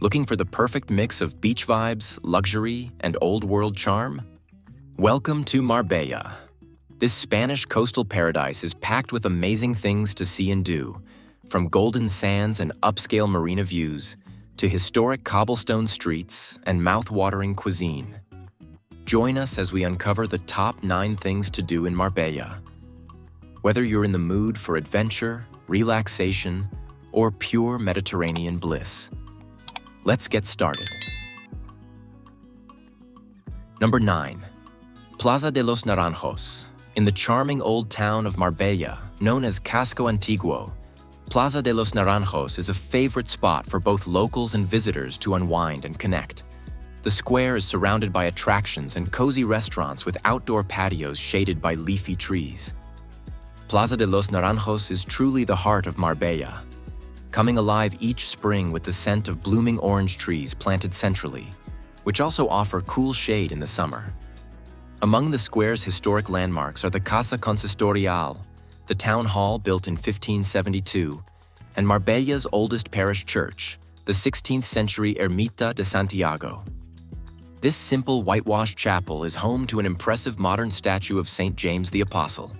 Looking for the perfect mix of beach vibes, luxury, and old-world charm? Welcome to Marbella. This Spanish coastal paradise is packed with amazing things to see and do, from golden sands and upscale marina views to historic cobblestone streets and mouth-watering cuisine. Join us as we uncover the top 9 things to do in Marbella. Whether you're in the mood for adventure, relaxation, or pure Mediterranean bliss. Let's get started. Number 9. Plaza de los Naranjos. In the charming old town of Marbella, known as Casco Antiguo, Plaza de los Naranjos is a favorite spot for both locals and visitors to unwind and connect. The square is surrounded by attractions and cozy restaurants with outdoor patios shaded by leafy trees. Plaza de los Naranjos is truly the heart of Marbella, coming alive each spring with the scent of blooming orange trees planted centrally, which also offer cool shade in the summer. Among the square's historic landmarks are the Casa Consistorial, the town hall built in 1572, and Marbella's oldest parish church, the 16th-century Ermita de Santiago. This simple whitewashed chapel is home to an impressive modern statue of St. James the Apostle.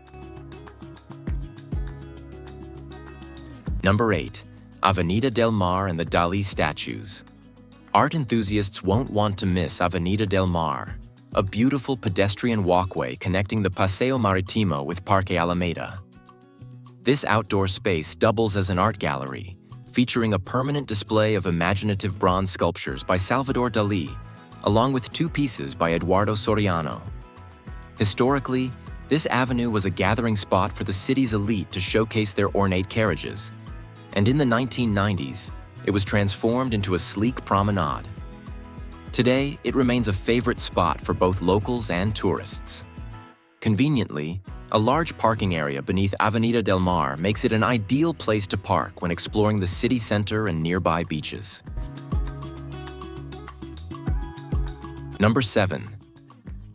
Number 8. Avenida del Mare and the Dalí statues. Art enthusiasts won't want to miss Avenida del Mare, a beautiful pedestrian walkway connecting the Paseo Marítimo with Parque Alameda. This outdoor space doubles as an art gallery, featuring a permanent display of imaginative bronze sculptures by Salvador Dalí, along with 2 pieces by Eduardo Soriano. Historically, this avenue was a gathering spot for the city's elite to showcase their ornate carriages, and in the 1990s, it was transformed into a sleek promenade. Today, it remains a favorite spot for both locals and tourists. Conveniently, a large parking area beneath Avenida del Mare makes it an ideal place to park when exploring the city center and nearby beaches. Number 7.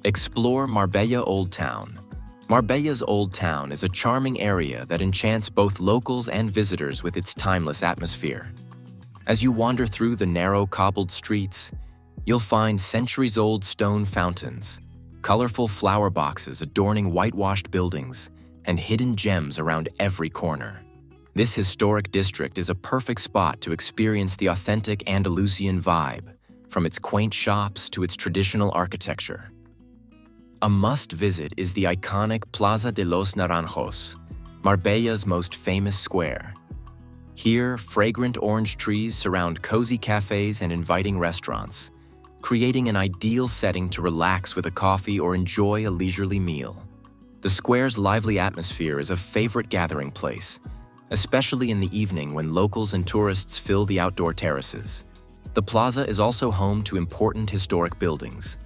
Explore Marbella Oldtown. Marbella's Old Town is a charming area that enchants both locals and visitors with its timeless atmosphere. As you wander through the narrow cobbled streets, you'll find centuries-old stone fountains, colorful flower boxes adorning whitewashed buildings, and hidden gems around every corner. This historic district is a perfect spot to experience the authentic Andalusian vibe, from its quaint shops to its traditional architecture. A must-visit is the iconic Plaza de los Naranjos, Marbella's most famous square. Here, fragrant orange trees surround cozy cafes and inviting restaurants, creating an ideal setting to relax with a coffee or enjoy a leisurely meal. The square's lively atmosphere is a favorite gathering place, especially in the evening when locals and tourists fill the outdoor terraces. The plaza is also home to important historic buildings,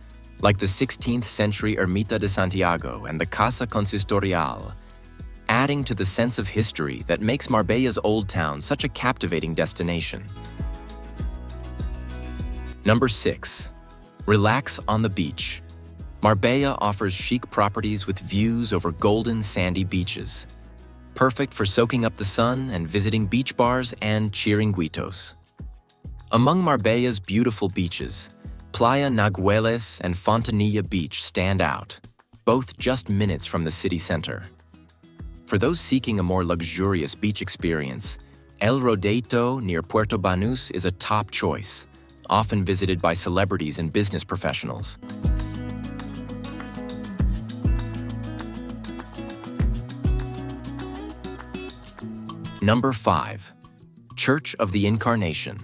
like the 16th-century Ermita de Santiago and the Casa Consistorial, adding to the sense of history that makes Marbella's Old Town such a captivating destination. Number 6. Relax on the beach. Marbella offers chic properties with views over golden sandy beaches, perfect for soaking up the sun and visiting beach bars and chiringuitos. Among Marbella's beautiful beaches, Playa Nagueles and Fontanilla Beach stand out, both just minutes from the city center. For those seeking a more luxurious beach experience, El Rodeito near Puerto Banus is a top choice, often visited by celebrities and business professionals. Number 5. Church of the Incarnation.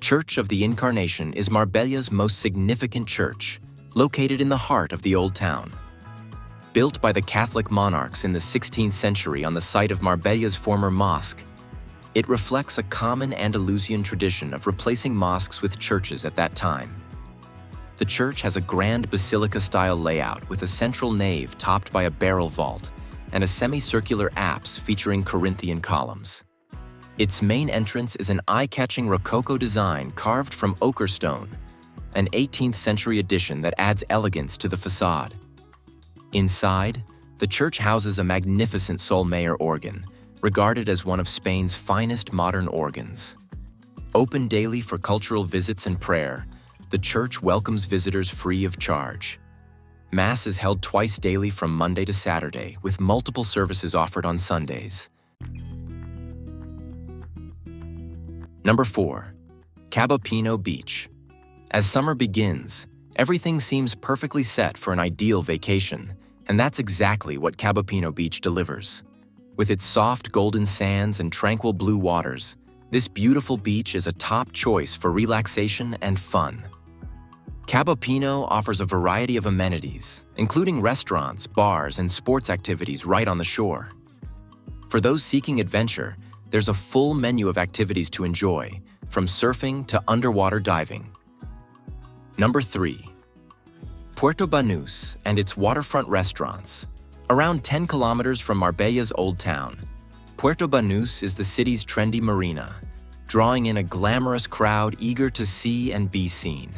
Church of the Incarnation is Marbella's most significant church, located in the heart of the Old Town. Built by the Catholic monarchs in the 16th century on the site of Marbella's former mosque, it reflects a common Andalusian tradition of replacing mosques with churches at that time. The church has a grand basilica-style layout with a central nave topped by a barrel vault and a semicircular apse featuring Corinthian columns. Its main entrance is an eye-catching Rococo design carved from ochre stone, an 18th century addition that adds elegance to the facade. Inside, the church houses a magnificent Sol Mayer organ, regarded as one of Spain's finest modern organs. Open daily for cultural visits and prayer, the church welcomes visitors free of charge. Mass is held twice daily from Monday to Saturday, with multiple services offered on Sundays. Number 4. Cabopino Beach. As summer begins, everything seems perfectly set for an ideal vacation, and that's exactly what Cabopino Beach delivers. With its soft golden sands and tranquil blue waters, this beautiful beach is a top choice for relaxation and fun. Cabopino offers a variety of amenities, including restaurants, bars, and sports activities right on the shore. For those seeking adventure, there's a full menu of activities to enjoy, from surfing to underwater diving. Number 3. Puerto Banus and its waterfront restaurants. Around 10 kilometers from Marbella's Oldtown, Puerto Banus is the city's trendy marina, drawing in a glamorous crowd eager to see and be seen.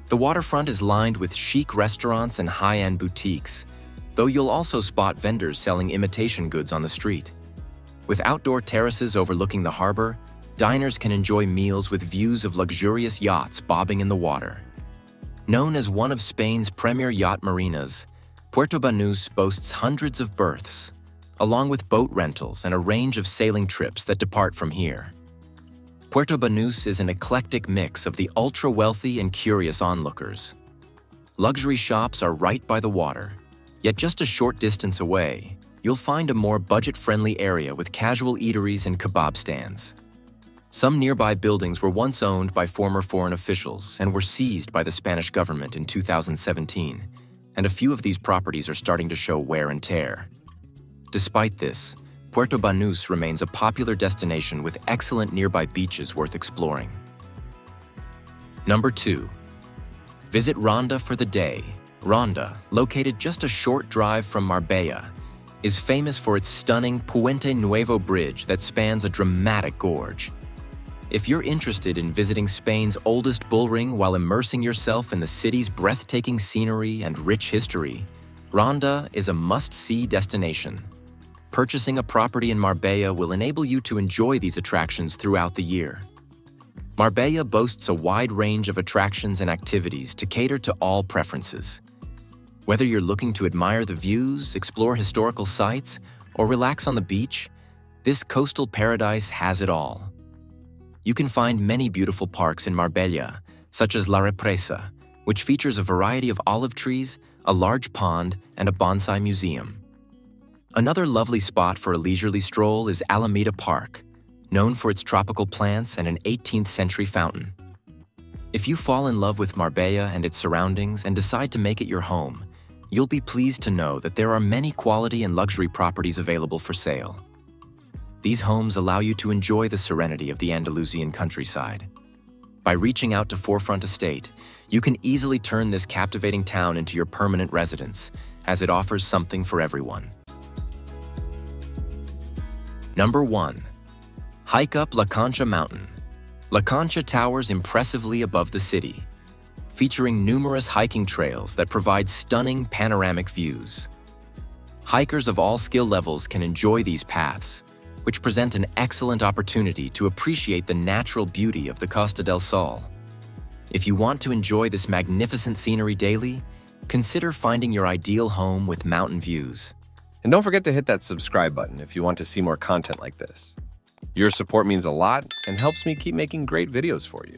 The waterfront is lined with chic restaurants and high-end boutiques, though you'll also spot vendors selling imitation goods on the street. With outdoor terraces overlooking the harbor, diners can enjoy meals with views of luxurious yachts bobbing in the water. Known as one of Spain's premier yacht marinas, Puerto Banus boasts hundreds of berths, along with boat rentals and a range of sailing trips that depart from here. Puerto Banus is an eclectic mix of the ultra-wealthy and curious onlookers. Luxury shops are right by the water, yet just a short distance away, you'll find a more budget-friendly area with casual eateries and kebab stands. Some nearby buildings were once owned by former foreign officials and were seized by the Spanish government in 2017, and a few of these properties are starting to show wear and tear. Despite this, Puerto Banus remains a popular destination with excellent nearby beaches worth exploring. Number 2. Visit Ronda for the day. Ronda, located just a short drive from Marbella, is famous for its stunning Puente Nuevo bridge that spans a dramatic gorge. If you're interested in visiting Spain's oldest bullring while immersing yourself in the city's breathtaking scenery and rich history, Ronda is a must-see destination. Purchasing a property in Marbella will enable you to enjoy these attractions throughout the year. Marbella boasts a wide range of attractions and activities to cater to all preferences. Whether you're looking to admire the views, explore historical sites, or relax on the beach, this coastal paradise has it all. You can find many beautiful parks in Marbella, such as La Represa, which features a variety of olive trees, a large pond, and a bonsai museum. Another lovely spot for a leisurely stroll is Alameda Park, known for its tropical plants and an 18th century fountain. If you fall in love with Marbella and its surroundings and decide to make it your home, you'll be pleased to know that there are many quality and luxury properties available for sale. These homes allow you to enjoy the serenity of the Andalusian countryside. By reaching out to Forefront Estate, you can easily turn this captivating town into your permanent residence, as it offers something for everyone. Number 1. Hike up Loncha Mountain. Loncha towers impressively above the city, featuring numerous hiking trails that provide stunning panoramic views. Hikers of all skill levels can enjoy these paths, which present an excellent opportunity to appreciate the natural beauty of the Costa del Sol. If you want to enjoy this magnificent scenery daily, consider finding your ideal home with mountain views. And don't forget to hit that subscribe button if you want to see more content like this. Your support means a lot and helps me keep making great videos for you.